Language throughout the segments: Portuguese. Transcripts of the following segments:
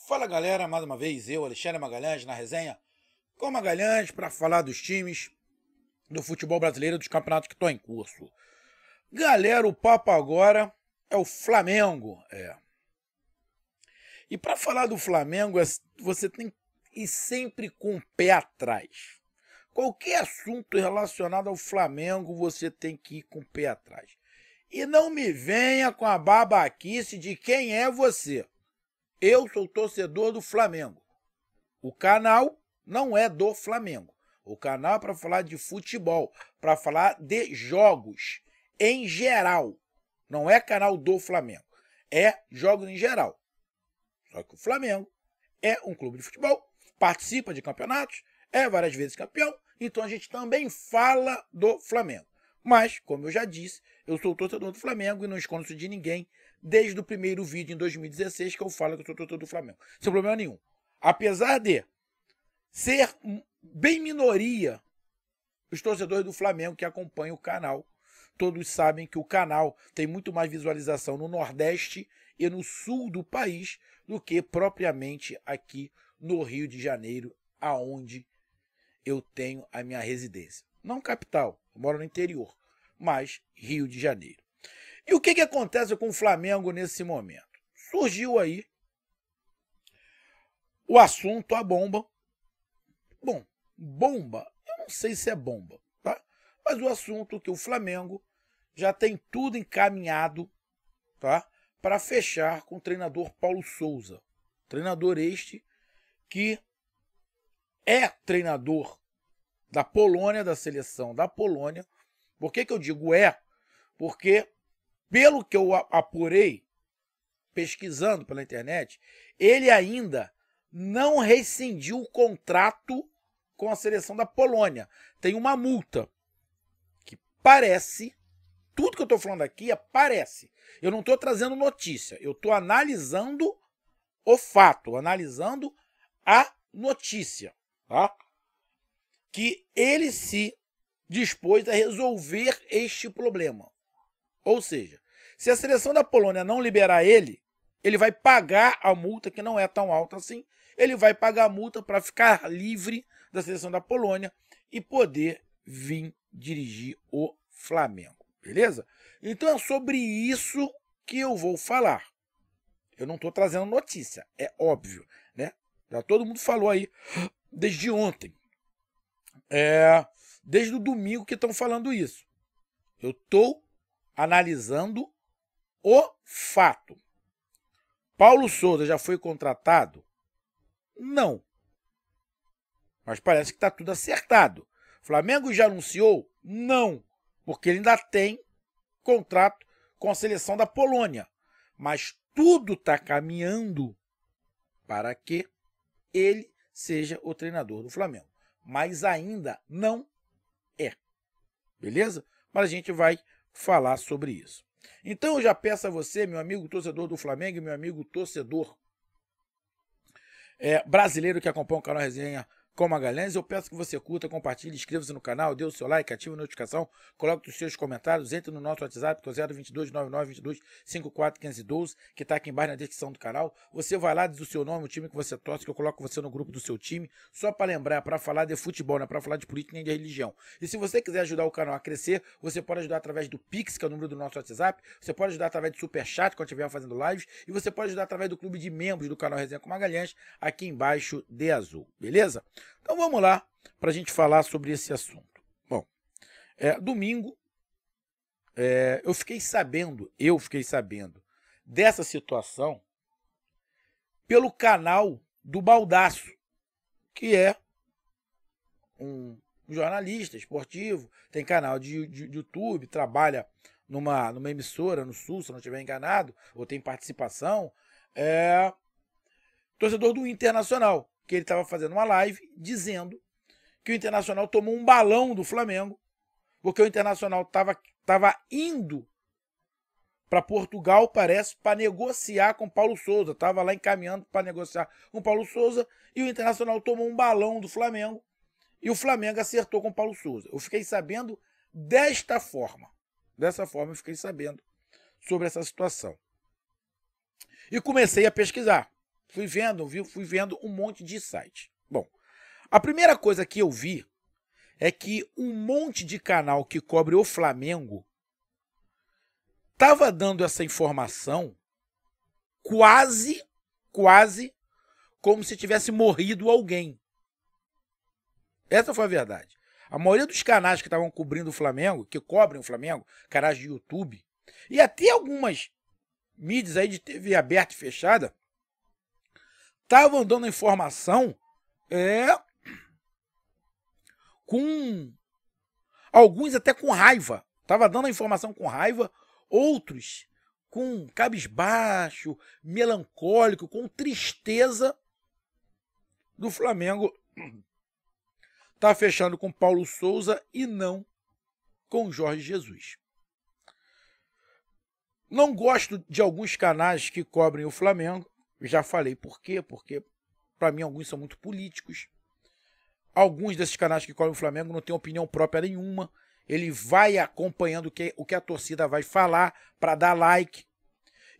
Fala galera, mais uma vez eu, Alexandre Magalhães, na resenha com Magalhães para falar dos times do futebol brasileiro, dos campeonatos que estão em curso. Galera, o papo agora é o Flamengo. E para falar do Flamengo, você tem que ir sempre com o pé atrás. Qualquer assunto relacionado ao Flamengo, você tem que ir com o pé atrás. E não me venha com a babaquice de quem é você. Eu sou torcedor do Flamengo. O canal não é do Flamengo. O canal é para falar de futebol, para falar de jogos em geral. Não é canal do Flamengo. É jogos em geral. Só que o Flamengo é um clube de futebol, participa de campeonatos, é várias vezes campeão, então a gente também fala do Flamengo. Mas, como eu já disse, eu sou torcedor do Flamengo e não escondo isso de ninguém desde o primeiro vídeo em 2016 que eu falo que eu sou torcedor do Flamengo. Sem problema nenhum. Apesar de ser bem minoria os torcedores do Flamengo que acompanham o canal, todos sabem que o canal tem muito mais visualização no Nordeste e no Sul do país do que propriamente aqui no Rio de Janeiro, aonde eu tenho a minha residência. Não capital, eu moro no interior, mas Rio de Janeiro. E o que acontece com o Flamengo nesse momento? Surgiu aí o assunto, a bomba. Bom, bomba, eu não sei se é bomba, tá? Mas o assunto que o Flamengo já tem tudo encaminhado, tá? Para fechar com o treinador Paulo Souza. Treinador este que é treinador da Polônia, da seleção da Polônia. Por que eu digo é? Porque, pelo que eu apurei, pesquisando pela internet, ele ainda não rescindiu o contrato com a seleção da Polônia. Tem uma multa que parece, tudo que eu estou falando aqui parece. Eu não estou trazendo notícia, eu estou analisando o fato, analisando a notícia, tá? Que ele se dispôs a resolver este problema. Ou seja, se a seleção da Polônia não liberar ele, ele vai pagar a multa, que não é tão alta assim, ele vai pagar a multa para ficar livre da seleção da Polônia e poder vir dirigir o Flamengo, beleza? Então é sobre isso que eu vou falar. Eu não estou trazendo notícia, é óbvio, né? Já todo mundo falou aí desde ontem. Desde o domingo que estão falando isso. Eu estou analisando o fato. Paulo Souza já foi contratado? Não. Mas parece que está tudo acertado. O Flamengo já anunciou? Não. Porque ele ainda tem contrato com a seleção da Polônia. Mas tudo está caminhando para que ele seja o treinador do Flamengo. Mas ainda não é. Beleza? Mas a gente vai falar sobre isso. Então eu já peço a você, meu amigo torcedor do Flamengo e meu amigo torcedor brasileiro que acompanha o canal Resenha com Magalhães, eu peço que você curta, compartilhe, inscreva-se no canal, dê o seu like, ative a notificação, coloque os seus comentários, entre no nosso WhatsApp, que é o 022 9922 541512, que está aqui embaixo na descrição do canal. Você vai lá, diz o seu nome, o time que você torce, que eu coloco você no grupo do seu time, só para lembrar, para falar de futebol, não é para falar de política nem de religião. E se você quiser ajudar o canal a crescer, você pode ajudar através do Pix, que é o número do nosso WhatsApp, você pode ajudar através do Superchat, quando estiver fazendo lives, e você pode ajudar através do clube de membros do canal Resenha com Magalhães, aqui embaixo de azul, beleza? Então vamos lá para a gente falar sobre esse assunto. Bom, domingo eu fiquei sabendo dessa situação pelo canal do Baldasso, que é um jornalista esportivo, tem canal de YouTube, trabalha numa emissora no Sul, se eu não estiver enganado, ou tem participação, torcedor do Internacional, que ele estava fazendo uma live dizendo que o Internacional tomou um balão do Flamengo, porque o Internacional estava indo para Portugal, parece, para negociar com Paulo Souza. Estava lá encaminhando para negociar com Paulo Souza e o Internacional tomou um balão do Flamengo e o Flamengo acertou com Paulo Souza. Eu fiquei sabendo desta forma. Dessa forma eu fiquei sabendo sobre essa situação. E comecei a pesquisar. fui vendo um monte de site. Bom, a primeira coisa que eu vi é que um monte de canal que cobre o Flamengo estava dando essa informação quase como se tivesse morrido alguém. Essa foi a verdade. A maioria dos canais que estavam cobrindo o Flamengo, que cobrem o Flamengo, canais de YouTube, e até algumas mídias aí de TV aberta e fechada, estavam dando informação com alguns até com raiva. Estava dando a informação com raiva, outros com cabisbaixo, melancólico, com tristeza do Flamengo tá fechando com Paulo Souza e não com Jorge Jesus. Não gosto de alguns canais que cobrem o Flamengo. Já falei por quê, porque para mim alguns são muito políticos. Alguns desses canais que cobrem o Flamengo não têm opinião própria nenhuma. Ele vai acompanhando o que a torcida vai falar para dar like.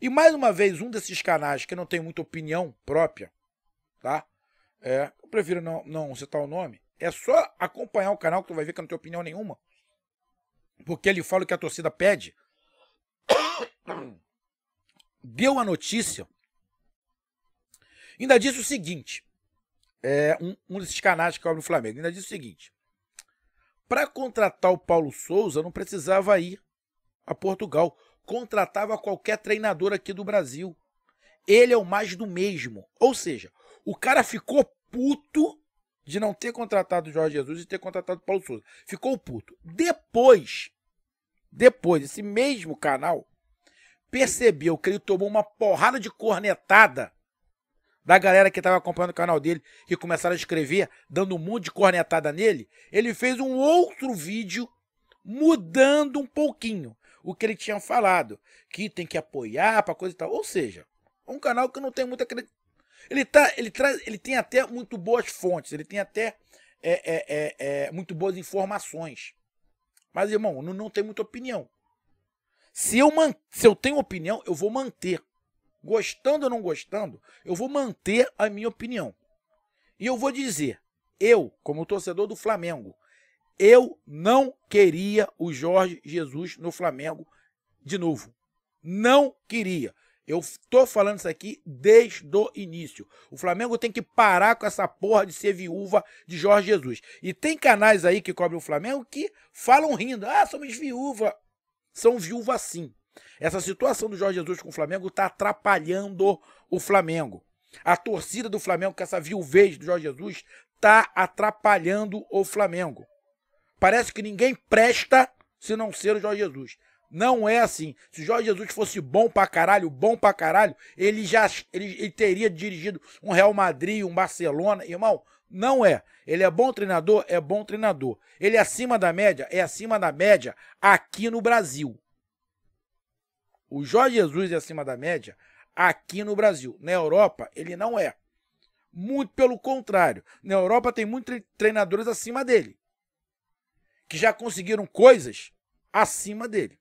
E mais uma vez, um desses canais que não tem muita opinião própria, tá? Eu prefiro não citar o nome. É só acompanhar o canal que tu vai ver que não tem opinião nenhuma. Porque ele fala o que a torcida pede. Deu a notícia. Ainda disse o seguinte. Um desses canais que cobre o Flamengo. Ainda disse o seguinte. Para contratar o Paulo Souza, não precisava ir a Portugal. Contratava qualquer treinador aqui do Brasil. Ele é o mais do mesmo. Ou seja, o cara ficou puto de não ter contratado o Jorge Jesus e ter contratado o Paulo Souza. Ficou puto. Depois, esse mesmo canal percebeu que ele tomou uma porrada de cornetada da galera que estava acompanhando o canal dele, que começaram a escrever, dando um monte de cornetada nele. Ele fez um outro vídeo mudando um pouquinho o que ele tinha falado, que tem que apoiar para coisa e tal. Ou seja, um canal que não tem muita ele tem até muito boas fontes, ele tem até muito boas informações. Mas, irmão, não tem muita opinião. Se eu tenho opinião, eu vou manter. Gostando ou não gostando, eu vou manter a minha opinião. E eu vou dizer, eu, como torcedor do Flamengo, eu não queria o Jorge Jesus no Flamengo de novo. Não queria. Eu tô falando isso aqui desde o início. O Flamengo tem que parar com essa porra de ser viúva de Jorge Jesus. E tem canais aí que cobrem o Flamengo que falam rindo. Ah, somos viúva. São viúva sim. Essa situação do Jorge Jesus com o Flamengo tá atrapalhando o Flamengo. A torcida do Flamengo com essa viuvez do Jorge Jesus tá atrapalhando o Flamengo. Parece que ninguém presta se não ser o Jorge Jesus. Não é assim. Se o Jorge Jesus fosse bom pra caralho, ele teria dirigido um Real Madrid, um Barcelona. Irmão, não é. Ele é bom treinador? É bom treinador. Ele é acima da média? É acima da média aqui no Brasil. O Jorge Jesus é acima da média aqui no Brasil. Na Europa, ele não é. Muito pelo contrário. Na Europa tem muitos treinadores acima dele, que já conseguiram coisas acima dele.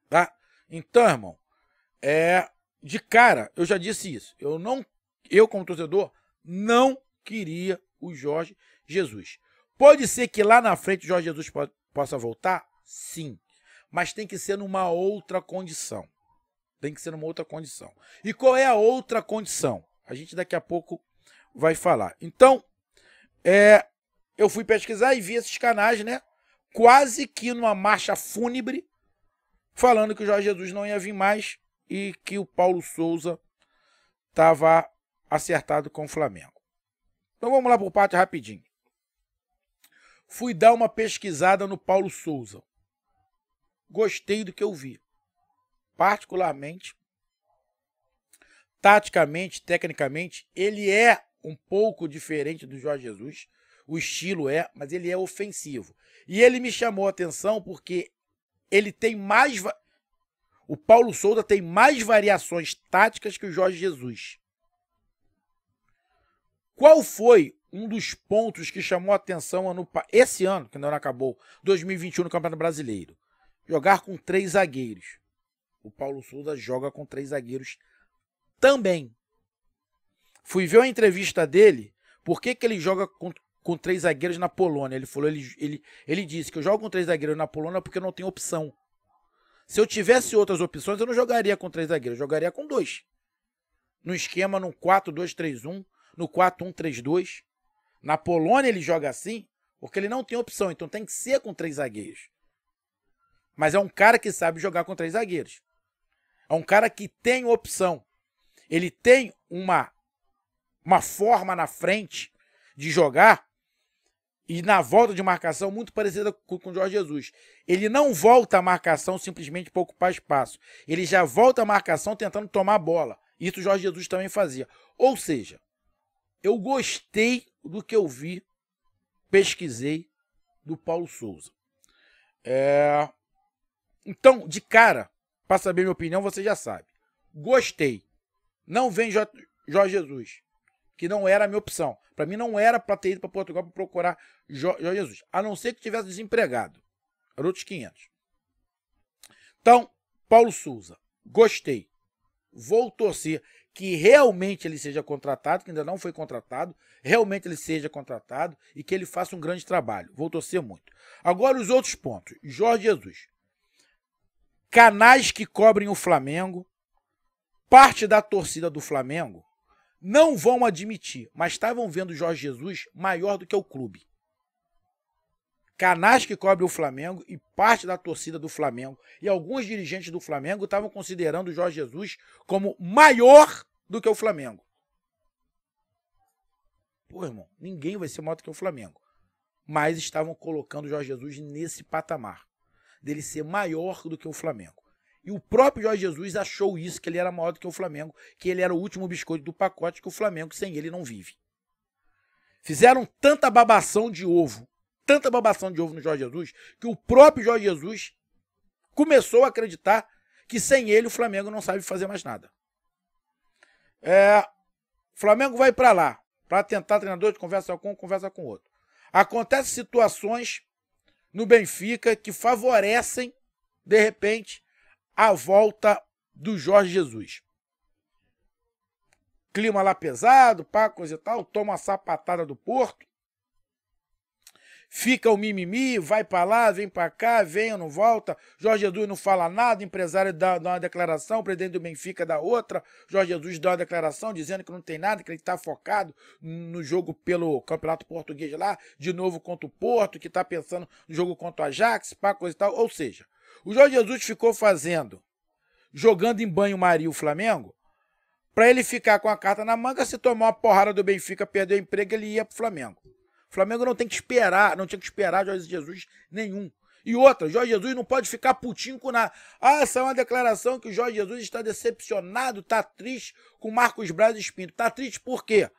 Tá? Então, irmão, de cara, eu já disse isso. Eu como torcedor, não queria o Jorge Jesus. Pode ser que lá na frente o Jorge Jesus possa voltar? Sim. Mas tem que ser numa outra condição. Tem que ser numa outra condição. E qual é a outra condição? A gente daqui a pouco vai falar. Então, eu fui pesquisar e vi esses canais, né? Quase que numa marcha fúnebre, falando que o Jorge Jesus não ia vir mais e que o Paulo Souza estava acertado com o Flamengo. Então vamos lá por parte rapidinho. Fui dar uma pesquisada no Paulo Souza. Gostei do que eu vi. Particularmente, taticamente, tecnicamente, ele é um pouco diferente do Jorge Jesus. O estilo mas ele é ofensivo. E ele me chamou a atenção porque ele tem o Paulo Souza tem mais variações táticas que o Jorge Jesus. Qual foi um dos pontos que chamou a atenção esse ano, que ainda não acabou, 2021 no Campeonato Brasileiro? Jogar com 3 zagueiros. O Paulo Souza joga com 3 zagueiros também. Fui ver uma entrevista dele, por que ele joga com 3 zagueiros na Polônia. Ele falou, ele disse que eu jogo com 3 zagueiros na Polônia porque eu não tenho opção. Se eu tivesse outras opções, eu não jogaria com 3 zagueiros, eu jogaria com 2. No esquema, no 4-2-3-1, no 4-1-3-2. Na Polônia ele joga assim, porque ele não tem opção, então tem que ser com 3 zagueiros. Mas é um cara que sabe jogar com 3 zagueiros. É um cara que tem opção. Ele tem uma forma na frente de jogar e na volta de marcação muito parecida com o Jorge Jesus. Ele não volta a marcação simplesmente para ocupar espaço. Ele já volta a marcação tentando tomar a bola. Isso o Jorge Jesus também fazia. Ou seja, eu gostei do que eu vi, pesquisei do Paulo Souza. Então, de cara, para saber minha opinião, você já sabe. Gostei. Não vem Jorge Jesus, que não era a minha opção. Para mim não era para ter ido para Portugal para procurar Jorge Jesus, a não ser que tivesse desempregado. Era outros 500. Então, Paulo Souza, gostei. Vou torcer que realmente ele seja contratado, que ainda não foi contratado, realmente ele seja contratado e que ele faça um grande trabalho. Vou torcer muito. Agora os outros pontos. Jorge Jesus. Canais que cobrem o Flamengo, parte da torcida do Flamengo, não vão admitir, mas estavam vendo o Jorge Jesus maior do que o clube. Canais que cobrem o Flamengo e parte da torcida do Flamengo e alguns dirigentes do Flamengo estavam considerando o Jorge Jesus como maior do que o Flamengo. Pô, irmão, ninguém vai ser maior do que o Flamengo. Mas estavam colocando o Jorge Jesus nesse patamar, dele ser maior do que o Flamengo. E o próprio Jorge Jesus achou isso, que ele era maior do que o Flamengo, que ele era o último biscoito do pacote, que o Flamengo sem ele não vive. Fizeram tanta babação de ovo no Jorge Jesus, que o próprio Jorge Jesus começou a acreditar que sem ele o Flamengo não sabe fazer mais nada. O Flamengo vai para lá, para tentar treinador, conversa com outro. Acontecem situações no Benfica que favorecem, de repente, a volta do Jorge Jesus. Clima lá pesado, pá, coisa e tal, toma uma sapatada do Porto, fica o mimimi, vai para lá, vem para cá, vem ou não volta, Jorge Jesus não fala nada, empresário dá uma declaração, o presidente do Benfica dá outra, Jorge Jesus dá uma declaração dizendo que não tem nada, que ele está focado no jogo pelo Campeonato Português lá, de novo contra o Porto, que está pensando no jogo contra o Ajax, pá, coisa e tal. Ou seja, o Jorge Jesus ficou jogando em banho-maria o Flamengo, para ele ficar com a carta na manga, se tomar uma porrada do Benfica, perder o emprego, ele ia pro Flamengo. O Flamengo não tinha que esperar Jorge Jesus nenhum. E outra, Jorge Jesus não pode ficar putinho com nada. Essa é uma declaração que o Jorge Jesus está decepcionado, está triste com Marcos Braz e Espinto. Está triste por quê?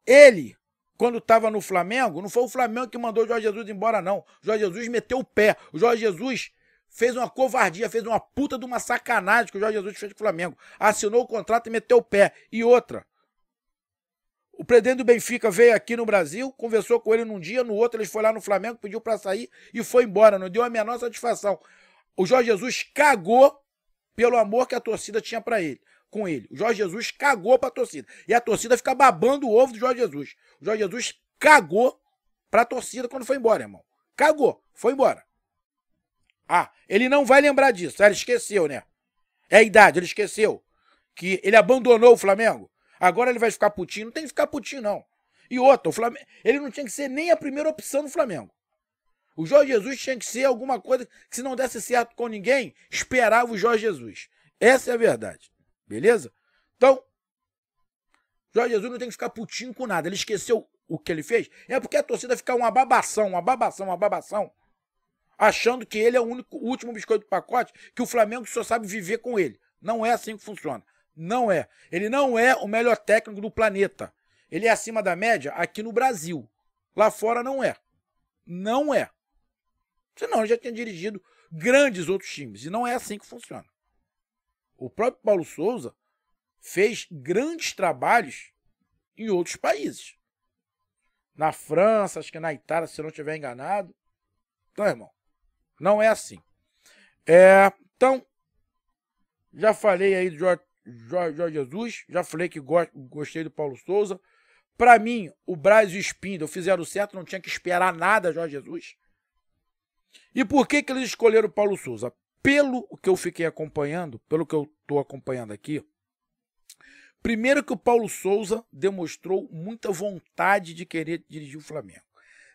Ele, quando estava no Flamengo, não foi o Flamengo que mandou o Jorge Jesus embora, não. O Jorge Jesus meteu o pé. O Jorge Jesus fez uma covardia, fez uma puta de uma sacanagem que o Jorge Jesus fez com o Flamengo. Assinou o contrato e meteu o pé. E outra, o presidente do Benfica veio aqui no Brasil, conversou com ele num dia, no outro ele foi lá no Flamengo, pediu para sair e foi embora. Não deu a menor satisfação. O Jorge Jesus cagou pelo amor que a torcida tinha com ele. O Jorge Jesus cagou para a torcida. E a torcida fica babando o ovo do Jorge Jesus. O Jorge Jesus cagou para a torcida quando foi embora, irmão. Cagou, foi embora. Ele não vai lembrar disso. Ele esqueceu, né? É a idade, ele esqueceu. Que ele abandonou o Flamengo. Agora ele vai ficar putinho. Não tem que ficar putinho, não. E outra, o Flamengo, ele não tinha que ser nem a primeira opção do Flamengo. O Jorge Jesus tinha que ser alguma coisa que, se não desse certo com ninguém, esperava o Jorge Jesus. Essa é a verdade. Beleza? Então, Jorge Jesus não tem que ficar putinho com nada. Ele esqueceu o que ele fez. É porque a torcida fica uma babação, achando que ele é o último biscoito do pacote, que o Flamengo só sabe viver com ele. Não é assim que funciona. Não é. Ele não é o melhor técnico do planeta. Ele é acima da média aqui no Brasil. Lá fora não é. Não é. Senão ele já tinha dirigido grandes outros times. E não é assim que funciona. O próprio Paulo Souza fez grandes trabalhos em outros países. Na França, acho que na Itália, se eu não estiver enganado. Então, irmão, não é assim. Então, já falei aí do Jorge Jesus, já falei que gostei do Paulo Souza. Para mim, o Braz e o Spindle fizeram certo, não tinha que esperar nada, Jorge Jesus. E por que eles escolheram o Paulo Souza? Pelo que eu fiquei acompanhando, pelo que eu estou acompanhando aqui, primeiro que o Paulo Souza demonstrou muita vontade de querer dirigir o Flamengo.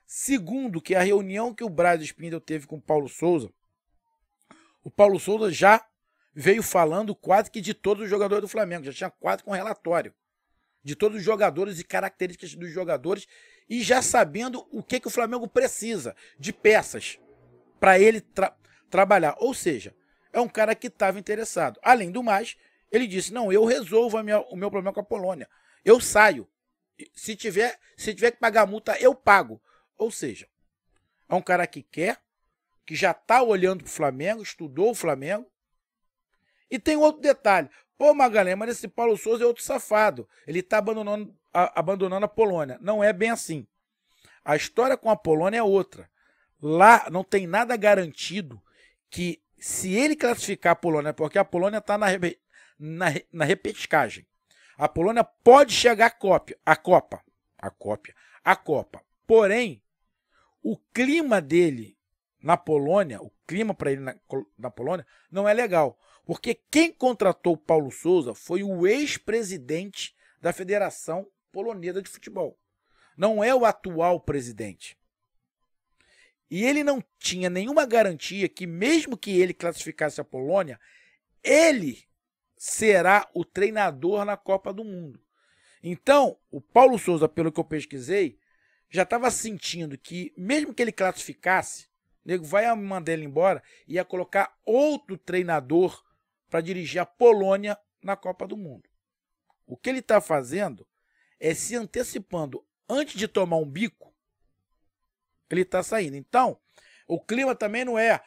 Segundo, que a reunião que o Braz e o Spindle teve com o Paulo Souza já veio falando quase que de todos os jogadores do Flamengo, já tinha quase com relatório de todos os jogadores e características dos jogadores e já sabendo o que o Flamengo precisa de peças para ele trabalhar. Ou seja, é um cara que estava interessado. Além do mais, ele disse, não, eu resolvo o meu problema com a Polônia. Eu saio. Se tiver que pagar multa, eu pago. Ou seja, é um cara que quer, que já está olhando para o Flamengo, estudou o Flamengo. E tem outro detalhe. Pô, Magalhães, mas esse Paulo Souza é outro safado. Ele está abandonando a Polônia. Não é bem assim. A história com a Polônia é outra. Lá não tem nada garantido que se ele classificar a Polônia, porque a Polônia está na repescagem. A Polônia pode chegar à Copa. Porém, o clima dele na Polônia, o clima para ele na Polônia não é legal. Porque quem contratou o Paulo Souza foi o ex-presidente da Federação Polonesa de Futebol. Não é o atual presidente. E ele não tinha nenhuma garantia que, mesmo que ele classificasse a Polônia, ele será o treinador na Copa do Mundo. Então, o Paulo Souza, pelo que eu pesquisei, já estava sentindo que, mesmo que ele classificasse, o nego vai mandar ele embora e ia colocar outro treinador para dirigir a Polônia na Copa do Mundo. O que ele está fazendo é se antecipando. Antes de tomar um bico, ele está saindo. Então, o clima também não é,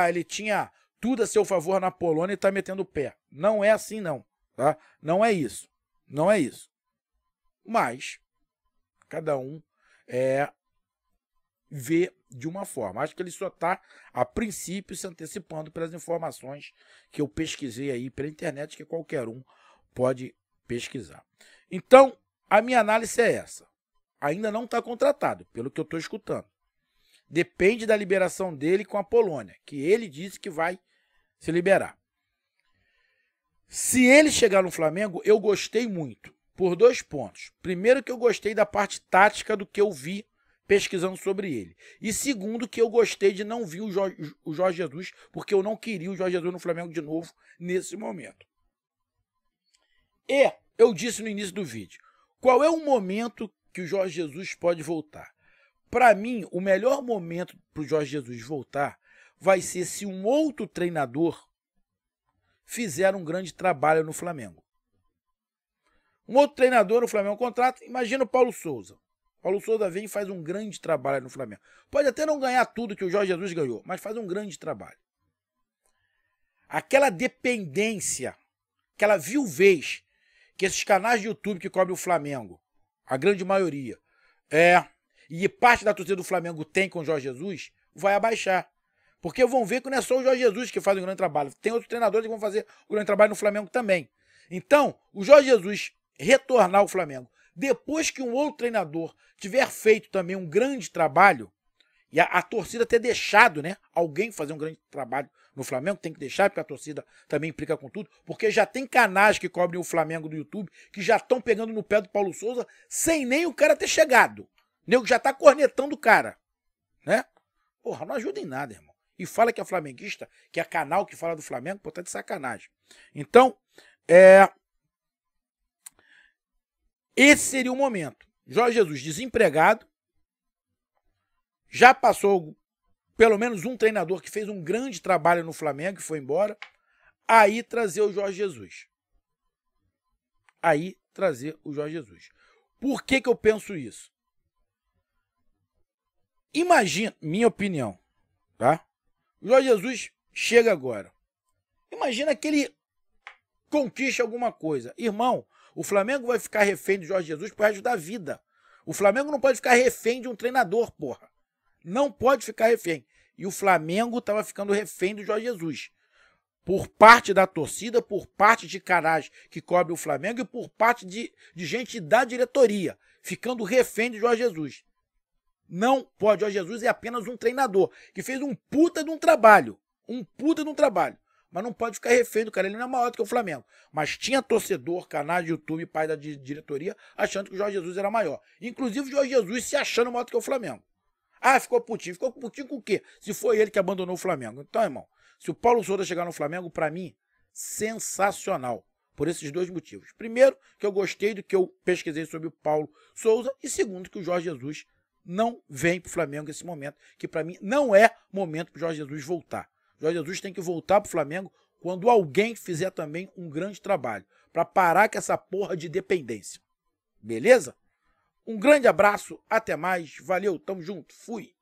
ele tinha tudo a seu favor na Polônia e está metendo o pé. Não é assim, não. Tá? Não é isso. Não é isso. Mas, cada um vê de uma forma. Acho que ele só está, a princípio, se antecipando pelas informações que eu pesquisei aí pela internet, que qualquer um pode pesquisar. Então, a minha análise é essa. Ainda não está contratado, pelo que eu estou escutando. Depende da liberação dele com a Polônia, que ele disse que vai se liberar. Se ele chegar no Flamengo, eu gostei muito, por 2 pontos. Primeiro, que eu gostei da parte tática do que eu vi pesquisando sobre ele. E segundo, que eu gostei de não ver o Jorge Jesus, porque eu não queria o Jorge Jesus no Flamengo de novo nesse momento. E eu disse no início do vídeo, qual é o momento que o Jorge Jesus pode voltar? Para mim, o melhor momento para o Jorge Jesus voltar vai ser se um outro treinador fizer um grande trabalho no Flamengo. Um outro treinador no Flamengo contrata, imagina o Paulo Souza. Paulo Souza vem e faz um grande trabalho no Flamengo. Pode até não ganhar tudo que o Jorge Jesus ganhou, mas faz um grande trabalho. Aquela dependência, aquela viuvez que esses canais de YouTube que cobrem o Flamengo, a grande maioria, e parte da torcida do Flamengo tem com o Jorge Jesus, vai abaixar. Porque vão ver que não é só o Jorge Jesus que faz um grande trabalho. Tem outros treinadores que vão fazer um grande trabalho no Flamengo também. Então, o Jorge Jesus retornar ao Flamengo, depois que um outro treinador tiver feito também um grande trabalho, e a torcida ter deixado, né, alguém fazer um grande trabalho no Flamengo, tem que deixar, porque a torcida também implica com tudo, porque já tem canais que cobrem o Flamengo do YouTube que já estão pegando no pé do Paulo Souza sem nem o cara ter chegado. O nego já tá cornetando o cara, né? Porra, não ajuda em nada, irmão. E fala que é flamenguista, que é canal que fala do Flamengo, pô, tá de sacanagem. Então, esse seria o momento. Jorge Jesus desempregado, já passou pelo menos um treinador que fez um grande trabalho no Flamengo e foi embora, aí trazer o Jorge Jesus. Por que eu penso isso? Imagina, minha opinião, tá? O Jorge Jesus chega agora. Imagina que ele conquiste alguma coisa. Irmão, o Flamengo vai ficar refém do Jorge Jesus pro resto da vida. O Flamengo não pode ficar refém de um treinador, porra. Não pode ficar refém. E o Flamengo estava ficando refém do Jorge Jesus. por parte da torcida, por parte de canais que cobrem o Flamengo e por parte de gente da diretoria, ficando refém de Jorge Jesus. Não pode. Jorge Jesus é apenas um treinador que fez um puta de um trabalho. Mas não pode ficar refém do cara. Ele não é maior do que o Flamengo. Mas tinha torcedor, canal de YouTube, pai da diretoria, achando que o Jorge Jesus era maior. Inclusive o Jorge Jesus se achando maior do que o Flamengo. Ah, ficou putinho. Ficou putinho com o quê? Se foi ele que abandonou o Flamengo. Então, irmão, se o Paulo Souza chegar no Flamengo, para mim, sensacional. Por esses dois motivos. Primeiro, que eu gostei do que eu pesquisei sobre o Paulo Souza. E segundo, que o Jorge Jesus não vem para o Flamengo nesse momento. Que para mim não é momento para o Jorge Jesus voltar. Jorge Jesus tem que voltar para o Flamengo quando alguém fizer também um grande trabalho. Para parar com essa porra de dependência. Beleza? Um grande abraço, até mais. Valeu, tamo junto. Fui.